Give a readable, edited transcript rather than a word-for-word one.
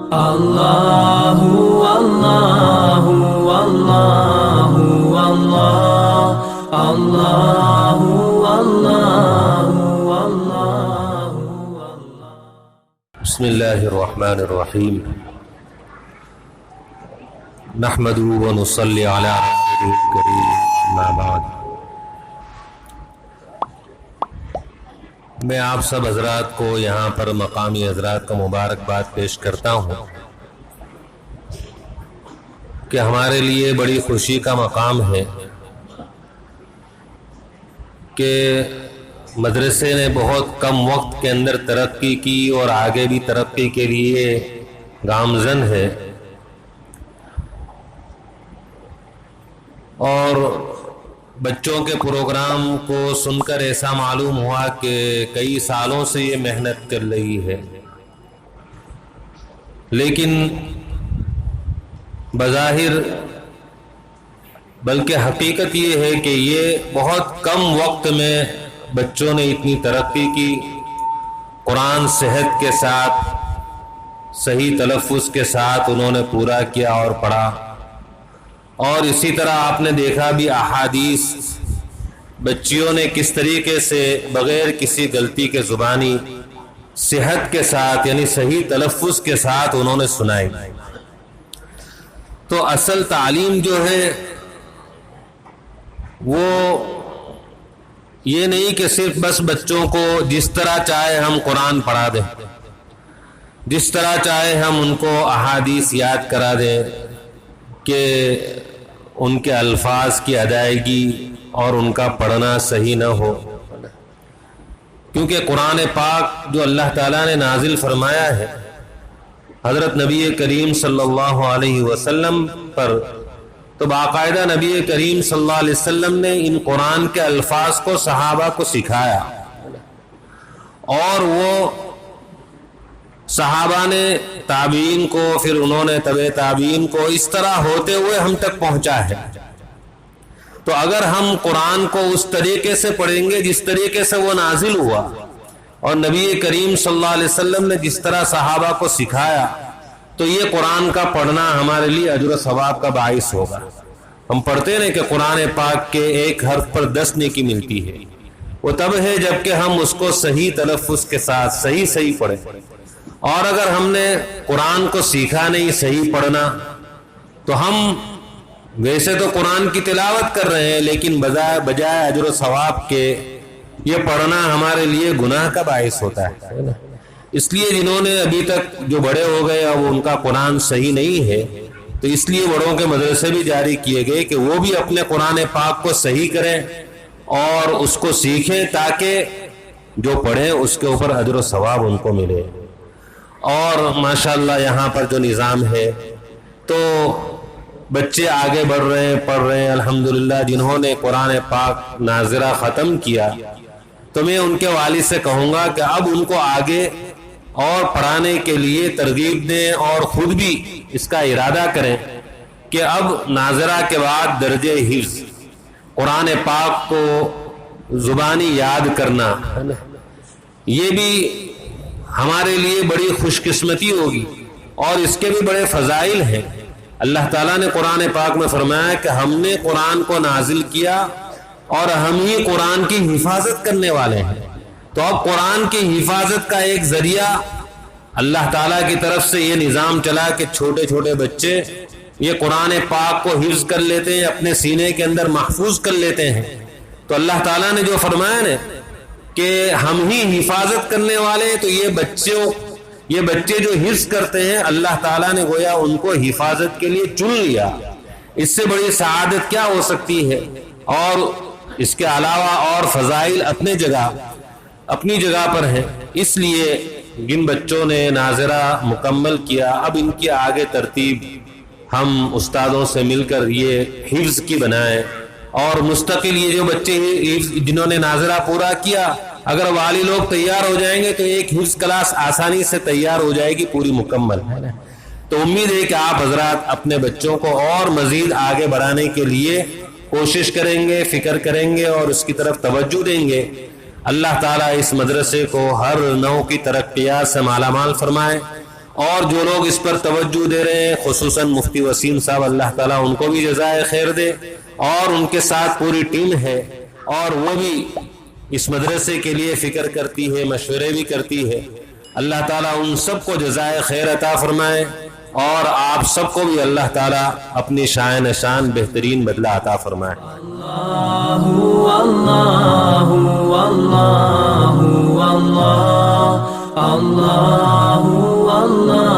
اللہ اللہ اللہ اللہ اللہ اللہ بسم اللہ الرحمن الرحیم نحمده ونصلی علی رسوله الکریم اما بعد۔ میں آپ سب حضرات کو یہاں پر مقامی حضرات کا مبارکباد پیش کرتا ہوں کہ ہمارے لیے بڑی خوشی کا مقام ہے کہ مدرسے نے بہت کم وقت کے اندر ترقی کی اور آگے بھی ترقی کے لیے گامزن ہے، اور بچوں کے پروگرام کو سن کر ایسا معلوم ہوا کہ کئی سالوں سے یہ محنت کر رہی ہے، لیکن بظاہر بلکہ حقیقت یہ ہے کہ یہ بہت کم وقت میں بچوں نے اتنی ترقی کی، قرآن صحت کے ساتھ صحیح تلفظ کے ساتھ انہوں نے پورا کیا اور پڑھا، اور اسی طرح آپ نے دیکھا بھی احادیث بچیوں نے کس طریقے سے بغیر کسی غلطی کے زبانی صحت کے ساتھ یعنی صحیح تلفظ کے ساتھ انہوں نے سنائی۔ تو اصل تعلیم جو ہے وہ یہ نہیں کہ صرف بس بچوں کو جس طرح چاہے ہم قرآن پڑھا دیں، جس طرح چاہے ہم ان کو احادیث یاد کرا دیں کہ ان کے الفاظ کی ادائیگی اور ان کا پڑھنا صحیح نہ ہو، کیونکہ قرآن پاک جو اللہ تعالیٰ نے نازل فرمایا ہے حضرت نبی کریم صلی اللہ علیہ وسلم پر، تو باقاعدہ نبی کریم صلی اللہ علیہ وسلم نے ان قرآن کے الفاظ کو صحابہ کو سکھایا، اور وہ صحابہ نے تابعین کو، پھر انہوں نے تبع تابعین کو، اس طرح ہوتے ہوئے ہم تک پہنچا ہے۔ تو اگر ہم قرآن کو اس طریقے سے پڑھیں گے جس طریقے سے وہ نازل ہوا، اور نبی کریم صلی اللہ علیہ وسلم نے جس طرح صحابہ کو سکھایا، تو یہ قرآن کا پڑھنا ہمارے لیے اجر و ثواب کا باعث ہوگا۔ ہم پڑھتے ہیں کہ قرآن پاک کے ایک حرف پر 10 نیکی ملتی ہے، وہ تب ہے جب کہ ہم اس کو صحیح تلفظ کے ساتھ صحیح پڑھیں، اور اگر ہم نے قرآن کو سیکھا نہیں صحیح پڑھنا، تو ہم ویسے تو قرآن کی تلاوت کر رہے ہیں لیکن بجائے اجر و ثواب کے یہ پڑھنا ہمارے لیے گناہ کا باعث ہوتا ہے۔ اس لیے جنہوں نے ابھی تک جو بڑے ہو گئے اور ان کا قرآن صحیح نہیں ہے، تو اس لیے بڑوں کے مدرسے بھی جاری کیے گئے کہ وہ بھی اپنے قرآن پاک کو صحیح کریں اور اس کو سیکھیں، تاکہ جو پڑھیں اس کے اوپر اجر و ثواب ان کو ملے۔ اور ماشاءاللہ یہاں پر جو نظام ہے تو بچے آگے بڑھ رہے ہیں، پڑھ رہے ہیں الحمدللہ۔ جنہوں نے قرآن پاک ناظرہ ختم کیا تو میں ان کے والد سے کہوں گا کہ اب ان کو آگے اور پڑھانے کے لیے ترغیب دیں، اور خود بھی اس کا ارادہ کریں کہ اب ناظرہ کے بعد درجہ حفظ قرآن پاک کو زبانی یاد کرنا، یہ بھی ہمارے لیے بڑی خوش قسمتی ہوگی، اور اس کے بھی بڑے فضائل ہیں۔ اللہ تعالیٰ نے قرآن پاک میں فرمایا کہ ہم نے قرآن کو نازل کیا اور ہم ہی قرآن کی حفاظت کرنے والے ہیں۔ تو اب قرآن کی حفاظت کا ایک ذریعہ اللہ تعالیٰ کی طرف سے یہ نظام چلا کہ چھوٹے چھوٹے بچے یہ قرآن پاک کو حفظ کر لیتے ہیں، اپنے سینے کے اندر محفوظ کر لیتے ہیں۔ تو اللہ تعالیٰ نے جو فرمایا نا کہ ہم ہی حفاظت کرنے والے ہیں، تو یہ بچے جو حفظ کرتے ہیں اللہ تعالیٰ نے گویا ان کو حفاظت کے لیے چن لیا۔ اس سے بڑی سعادت کیا ہو سکتی ہے؟ اور اس کے علاوہ اور فضائل اپنی جگہ پر ہیں۔ اس لیے جن بچوں نے ناظرہ مکمل کیا، اب ان کی آگے ترتیب ہم استادوں سے مل کر یہ حفظ کی بنائیں، اور مستقل یہ جو بچے جنہوں نے ناظرہ پورا کیا، اگر والی لوگ تیار ہو جائیں گے تو ایک حفظ کلاس آسانی سے تیار ہو جائے گی پوری مکمل۔ تو امید ہے کہ آپ حضرات اپنے بچوں کو اور مزید آگے بڑھانے کے لیے کوشش کریں گے، فکر کریں گے اور اس کی طرف توجہ دیں گے۔ اللہ تعالیٰ اس مدرسے کو ہر نوع کی ترقیات سے مالا مال فرمائے، اور جو لوگ اس پر توجہ دے رہے ہیں خصوصاً مفتی وسیم صاحب، اللہ تعالیٰ ان کو بھی جزائے خیر دے، اور ان کے ساتھ پوری ٹیم ہے اور وہ بھی اس مدرسے کے لیے فکر کرتی ہے، مشورے بھی کرتی ہے۔ اللہ تعالیٰ ان سب کو جزائے خیر عطا فرمائے، اور آپ سب کو بھی اللہ تعالیٰ اپنی شان نشان بہترین بدلہ عطا فرمائے۔ اللہ اللہ اللہ اللہ اللہ اللہ